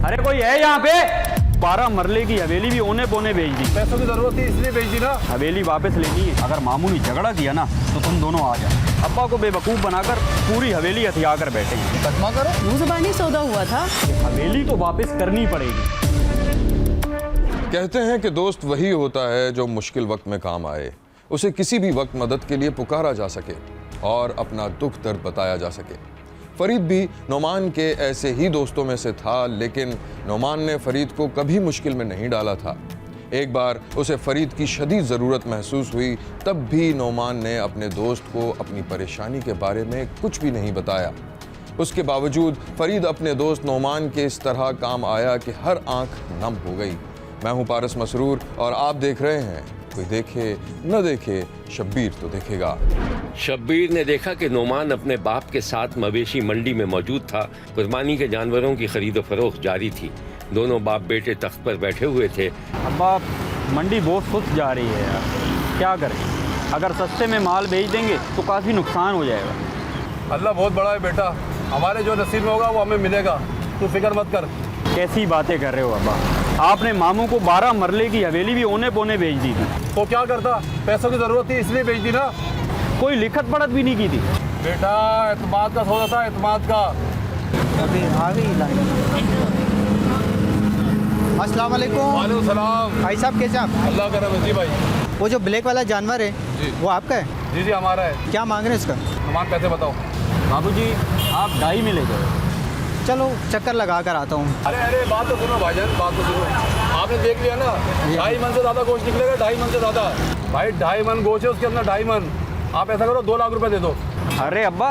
अरे कोई है यहाँ पे? 12 मरले की हवेली भी ओने पोने बेच दी। पैसों की जरूरत थी इसलिए बेच दी ना। हवेली वापस लेनी है। अगर मामू ने झगड़ा किया ना तो तुम दोनों आ जाओ। अब्बा को बेवकूफ़ बनाकर पूरी हवेली हथिया कर बैठेंगे। मुकदमा करो। मुँह ज़बानी सौदा हुआ था। हवेली तो वापस करनी पड़ेगी। कहते हैं कि दोस्त वही होता है जो मुश्किल वक्त में काम आए, उसे किसी भी वक्त मदद के लिए पुकारा जा सके और अपना दुख दर्द बताया जा सके। फरीद भी नोमान के ऐसे ही दोस्तों में से था, लेकिन नोमान ने फरीद को कभी मुश्किल में नहीं डाला था। एक बार उसे फरीद की शदीद ज़रूरत महसूस हुई, तब भी नोमान ने अपने दोस्त को अपनी परेशानी के बारे में कुछ भी नहीं बताया। उसके बावजूद फरीद अपने दोस्त नोमान के इस तरह काम आया कि हर आंख नम हो गई। मैं हूं पारस मसरूर और आप देख रहे हैं कोई देखे न देखे, शब्बीर तो देखेगा। शब्बीर ने देखा कि नोमान अपने बाप के साथ मवेशी मंडी में मौजूद था। कुर्बानी के जानवरों की खरीदो फरोख्त जारी थी। दोनों बाप बेटे तख्त पर बैठे हुए थे। अब्बा मंडी बहुत सुस्त जा रही है यार, क्या करें? अगर सस्ते में माल बेच देंगे तो काफ़ी नुकसान हो जाएगा। अल्लाह बहुत बड़ा है बेटा, हमारे जो नसीब में होगा वो हमें मिलेगा, तू फिक्र मत कर। कैसी बातें कर रहे हो अब्बा? आपने मामू को 12 मरले की हवेली भी ओने पोने बेच दी थी। तो क्या करता, पैसों की जरूरत थी इसलिए बेच दी ना। कोई लिखत पढ़त भी नहीं की थी। बेटा एतमाद का सौदा था, एतमाद का। अभी आ गई लाइन। अस्सलाम वालेकुम। वालेकुम सलाम। भाई साहब कैसे आप? अल्लाह का रब जी भाई। वो जो ब्लैक वाला जानवर है जी। वो आपका है? जी जी हमारा है। क्या मांग रहे हैं इसका? नोमान पैसे बताओ। बाबूजी आप डाई में ले जाओ। चलो चक्कर लगा कर आता हूँ। अरे अरे बात तो सुनो भाईजान, बात तो सुनो। आपने देख लिया ना, 2.5 मन से ज़्यादा गोश्त निकलेगा, 2.5 मन से ज़्यादा। भाई 2.5 मन गोश्त है, उसके अंदर 2.5 मन। आप ऐसा करो 2 लाख रुपए दे दो। अरे अब्बा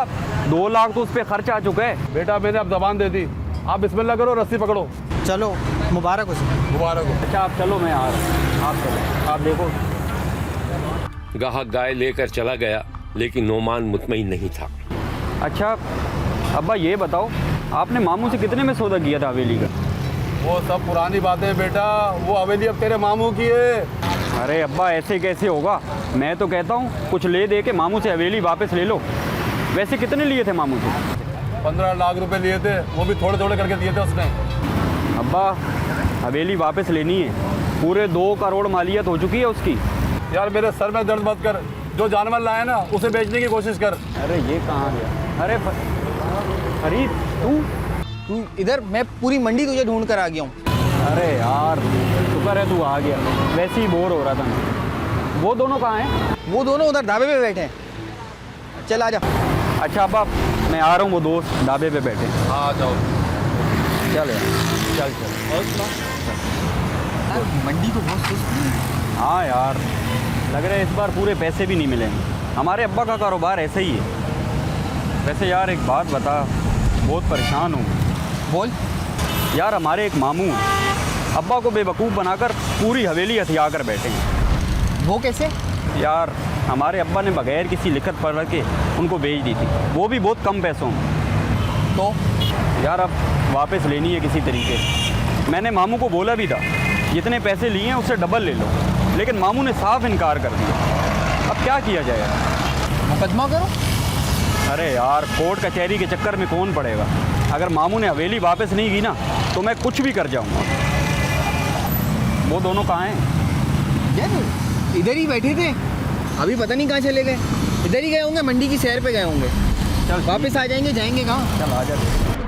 2 लाख तो उस पर खर्च आ चुका है। बेटा मैंने अब जबान दे दी, आप बिस्मिल्लाह करो, रस्सी पकड़ो। चलो मुबारक हो। मुबारक हो। अच्छा आप चलो, मैं आ रहा हूँ। आप चलो, आप देखो। गाहक गाय लेकर चला गया, लेकिन नोमान मुतमईन नहीं था। अच्छा अब्बा ये बताओ, आपने मामू से कितने में सौदा किया था हवेली का? वो सब पुरानी बातें बेटा, वो हवेली अब तेरे मामू की है। अरे अब्बा ऐसे कैसे होगा? मैं तो कहता हूँ कुछ ले दे के मामू से हवेली वापस ले लो। वैसे कितने लिए थे मामू से? 15 लाख रुपए लिए थे, वो भी थोड़े थोड़े करके दिए थे उसने। अब्बा हवेली वापस लेनी है, पूरे 2 करोड़ मालियत हो चुकी है उसकी। यार मेरे सर में दर्द मत कर, जो जानवर लाया ना उसे बेचने की कोशिश कर। अरे ये कहाँ गया? अरे फरीद तू इधर, मैं पूरी मंडी तुझे ढूंढ कर आ गया हूँ। अरे यार शुक्र है तू आ गया, वैसे ही बोर हो रहा था मैं। वो दोनों कहाँ हैं? वो दोनों उधर ढाबे पे बैठे हैं। चल आ जा। अच्छा अब्बा मैं आ रहा हूँ, वो दोस्त ढाबे पे बैठे हैं। हाँ जाओ। चल यार चल। मंडी तो बहुत सुस्त है। हाँ यार लग रहा है इस बार पूरे पैसे भी नहीं मिलेंगे। हमारे अब्बा का कारोबार ऐसा ही है। वैसे यार एक बात बता, बहुत परेशान हूँ। बोल। यार हमारे एक मामू हैं, अब्बा को बेवकूफ़ बनाकर पूरी हवेली हथिया कर बैठे हैं। वो कैसे? यार हमारे अब्बा ने बगैर किसी लिखत पढ़ के उनको बेच दी थी, वो भी बहुत कम पैसों में। तो यार अब वापस लेनी है किसी तरीके से। मैंने मामू को बोला भी था जितने पैसे लिए हैं उससे डबल ले लो, लेकिन मामू ने साफ इनकार कर दिया। अब क्या किया जाए? मुकदमा करो। अरे यार कोर्ट कचहरी के चक्कर में कौन पड़ेगा? अगर मामू ने हवेली वापस नहीं की ना तो मैं कुछ भी कर जाऊंगा। वो दोनों कहाँ हैं? यार इधर ही बैठे थे, अभी पता नहीं कहाँ चले गए। इधर ही गए होंगे, मंडी की सैर पे गए होंगे। चल वापस आ जाएंगे, जाएंगे कहाँ? चल आ जा।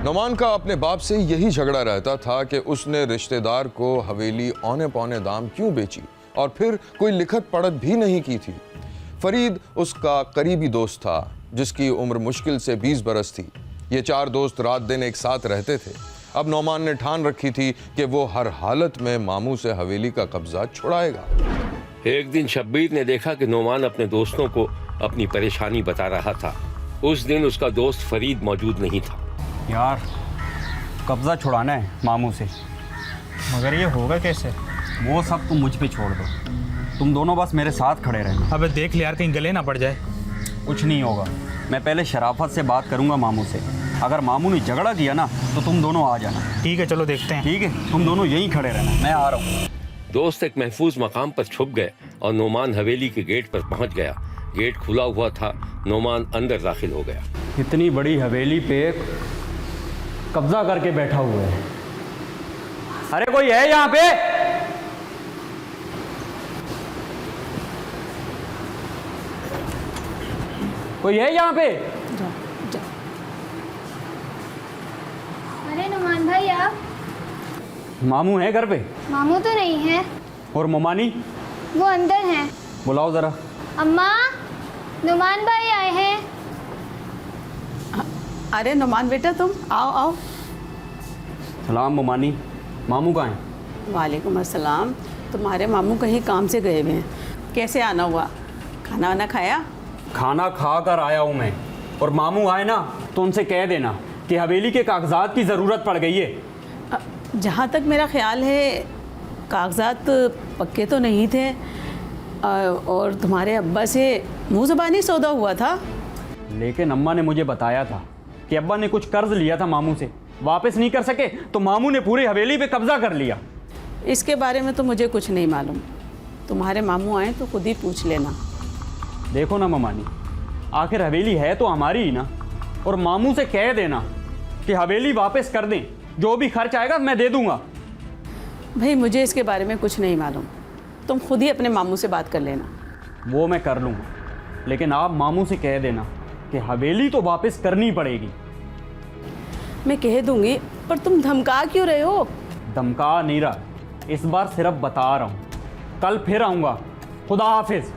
नोमान का अपने बाप से यही झगड़ा रहता था कि उसने रिश्तेदार को हवेली औने पौने दाम क्यों बेची और फिर कोई लिखत पढ़त भी नहीं की थी। फरीद उसका करीबी दोस्त था जिसकी उम्र मुश्किल से 20 बरस थी। ये 4 दोस्त रात दिन एक साथ रहते थे। अब नोमान ने ठान रखी थी कि वो हर हालत में मामू से हवेली का कब्जा छुड़ाएगा। एक दिन शब्बीर ने देखा कि नोमान अपने दोस्तों को अपनी परेशानी बता रहा था। उस दिन उसका दोस्त फरीद मौजूद नहीं था। यार कब्ज़ा छुड़ाना है मामू से, मगर ये होगा कैसे? वो सब तुम मुझ पे छोड़ दो। तुम दोनों बस मेरे साथ खड़े रहना। अबे देख ले यार, कहीं गले ना पड़ जाए। कुछ नहीं होगा, मैं पहले शराफत से बात करूंगा मामू से। अगर मामू ने झगड़ा किया ना तो तुम दोनों आ जाना। ठीक है चलो देखते हैं। ठीक है, तुम दोनों यहीं खड़े रहना, मैं आ रहा हूँ। दोस्त एक महफूज मकाम पर छुप गए और नोमान हवेली के गेट पर पहुंच गया। गेट खुला हुआ था, नोमान अंदर दाखिल हो गया। इतनी बड़ी हवेली पे कब्जा करके बैठा हुआ है, अरे कोई है यहाँ पे? कोई है यहाँ पे? अरे नुमान भाई आप? मामू है घर पे? मामू तो नहीं है, और मोमानी? वो अंदर हैं। बुलाओ ज़रा। अम्मा, नुमान भाई आए हैं। अरे नुमान बेटा तुम आओ आओ। सलाम मोमानी। मामू कहाँ हैं? वालेकुम अस्सलाम। तुम्हारे मामू कहीं काम से गए हुए हैं। कैसे आना हुआ? खाना वाना खाया? खाना खा कर आया हूँ मैं। और मामू आए ना तो उनसे कह देना कि हवेली के कागजात की ज़रूरत पड़ गई है। जहाँ तक मेरा ख्याल है कागजात पक्के तो नहीं थे, और तुम्हारे अब्बा से मुँह ज़बानी सौदा हुआ था। लेकिन अम्मा ने मुझे बताया था कि अब्बा ने कुछ कर्ज लिया था मामू से, वापस नहीं कर सके तो मामू ने पूरी हवेली पे कब्जा कर लिया। इसके बारे में तो मुझे कुछ नहीं मालूम। तुम्हारे मामू आए तो खुद ही पूछ लेना। देखो ना ममानी, आखिर हवेली है तो हमारी ही ना। और मामू से कह देना कि हवेली वापस कर दें, जो भी खर्च आएगा मैं दे दूंगा। भाई मुझे इसके बारे में कुछ नहीं मालूम, तुम खुद ही अपने मामू से बात कर लेना। वो मैं कर लूँगा, लेकिन आप मामू से कह देना कि हवेली तो वापस करनी पड़ेगी। मैं कह दूंगी, पर तुम धमका क्यों रहे हो? धमका नहीं रहा, इस बार सिर्फ बता रहा हूँ। कल फिर आऊँगा। खुदा हाफिज।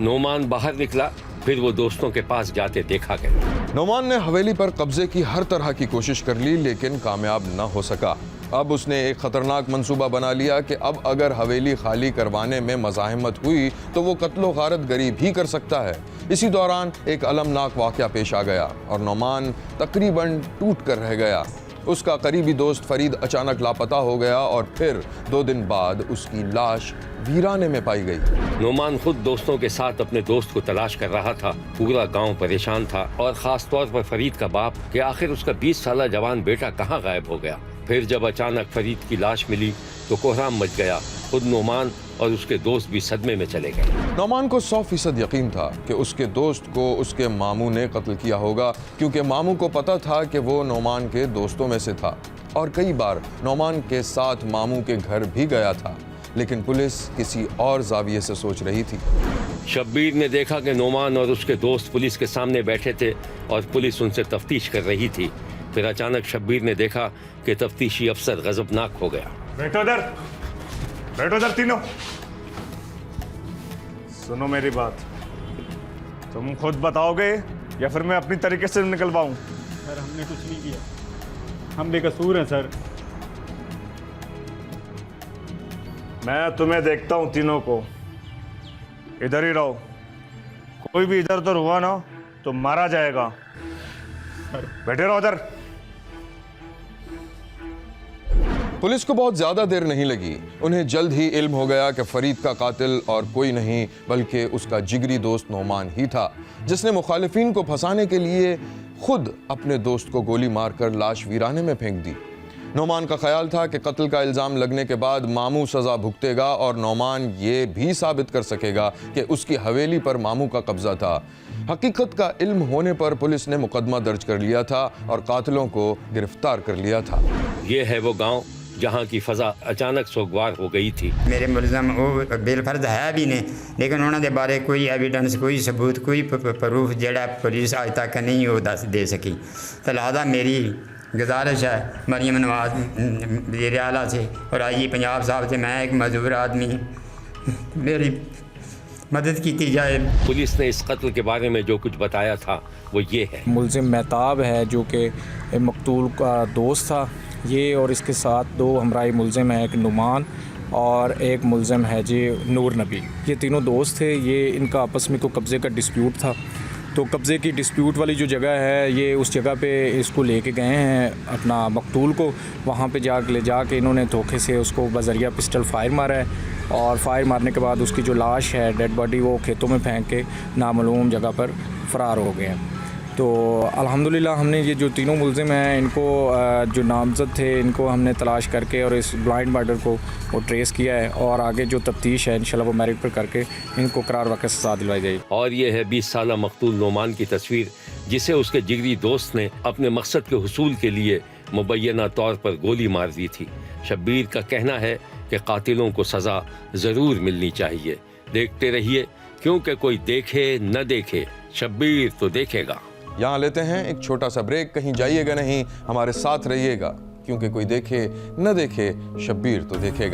नोमान बाहर निकला, फिर वो दोस्तों के पास जाते देखा गया। नोमान ने हवेली पर कब्जे की हर तरह की कोशिश कर ली, लेकिन कामयाब न हो सका। अब उसने एक खतरनाक मंसूबा बना लिया कि अब अगर हवेली खाली करवाने में मज़ाहमत हुई तो वो कत्लो गारत गरीब ही कर सकता है। इसी दौरान एक अलमनाक वाक़या पेश आ गया और नोमान तकरीबन टूट कर रह गया। उसका करीबी दोस्त फरीद अचानक लापता हो गया और फिर 2 दिन बाद उसकी लाश वीराने में पाई गई। नोमान खुद दोस्तों के साथ अपने दोस्त को तलाश कर रहा था। पूरा गांव परेशान था, और ख़ास तौर पर फरीद का बाप कि आखिर उसका 20 साला जवान बेटा कहाँ गायब हो गया। फिर जब अचानक फरीद की लाश मिली तो कोहराम मच गया। खुद नोमान और उसके दोस्त भी सदमे में चले गए। नोमान को 100% यकीन था कि उसके दोस्त को उसके मामू ने कत्ल किया होगा, क्योंकि मामू को पता था कि वो नोमान के दोस्तों में से था और कई बार नोमान के साथ मामू के घर भी गया था। लेकिन पुलिस किसी और जाविये से सोच रही थी। शब्बीर ने देखा कि नोमान और उसके दोस्त पुलिस के सामने बैठे थे और पुलिस उनसे तफ्तीश कर रही थी। फिर अचानक शब्बीर ने देखा कि तफ्तीशी अफसर गजबनाक हो गया। बैठो इधर तीनों। सुनो मेरी बात, तुम खुद बताओगे या फिर मैं अपनी तरीके से निकलवाऊं? सर हमने कुछ नहीं किया, हम बेकसूर हैं सर। मैं तुम्हें देखता हूं तीनों को। इधर ही रहो, कोई भी इधर उधर हुआ ना तो मारा जाएगा। बैठे रहो इधर। पुलिस को बहुत ज्यादा देर नहीं लगी। उन्हें जल्द ही इल्म हो गया कि फरीद का कातिल और कोई नहीं बल्कि उसका जिगरी दोस्त नोमान ही था, जिसने मुखालिफिन को फंसाने के लिए खुद अपने दोस्त को गोली मारकर लाश वीराने में फेंक दी। नोमान का ख्याल था कि कत्ल का इल्ज़ाम लगने के बाद मामू सज़ा भुगतेगा और नोमान ये भी साबित कर सकेगा कि उसकी हवेली पर मामू का कब्जा था। हकीकत का इल्म होने पर पुलिस ने मुकदमा दर्ज कर लिया था और कातिलों को गिरफ्तार कर लिया था। ये है वो गांव जहां की फजा अचानक सोगवार हो गई थी। मेरे मुलजम वो बेलफर्ज है भी ने, लेकिन उन्होंने बारे कोई एविडेंस, कोई सबूत, कोई प्रूफ जड़ा पुलिस आज तक नहीं वो दस दे सकी। तो लिहाजा मेरी गुजारिश है मरियम नवाज वज़ीर आला से और आई पंजाब साहब से, मैं एक मजदूर आदमी, मेरी मदद की जाए। पुलिस ने इस कत्ल के बारे में जो कुछ बताया था वो ये है। मुलजिम महताब है जो कि मकतूल का दोस्त था, ये और इसके साथ 2 हमराई मुलजिम हैं, एक नुमान और एक मुलजिम है जी नूर नबी। ये तीनों दोस्त थे। ये इनका आपस में को कब्ज़े का डिस्प्यूट था, तो कब्ज़े की डिस्प्यूट वाली जो जगह है ये उस जगह पे इसको लेके गए हैं अपना मकतूल को। वहाँ पे ले जाके इन्होंने धोखे से उसको बज़रिया पिस्टल फायर मारा है और फायर मारने के बाद उसकी जो लाश है डेड बॉडी वो खेतों में फेंक के नामालूम जगह पर फ़रार हो गए हैं। तो अल्हम्दुलिल्लाह हमने ये जो तीनों मुलजिम हैं इनको जो नामज़द थे इनको हमने तलाश करके और इस ब्लाइंड मर्डर को वो ट्रेस किया है और आगे जो तफ्तीश है इंशाल्लाह वो मेरिट पर करके इनको करार वाक़ई सज़ा दिलवाई जाएगी। और ये है 20 साला मकतूल नोमान की तस्वीर, जिसे उसके जिगरी दोस्त ने अपने मकसद के हुसूल के लिए मुबैना तौर पर गोली मार दी थी। शब्बीर का कहना है कि कातिलों को सज़ा ज़रूर मिलनी चाहिए। देखते रहिए, क्योंकि कोई देखे न देखे, शब्बीर तो देखेगा। यहाँ लेते हैं एक छोटा सा ब्रेक। कहीं जाइएगा नहीं, हमारे साथ रहिएगा, क्योंकि कोई देखे न देखे, शब्बीर तो देखेगा।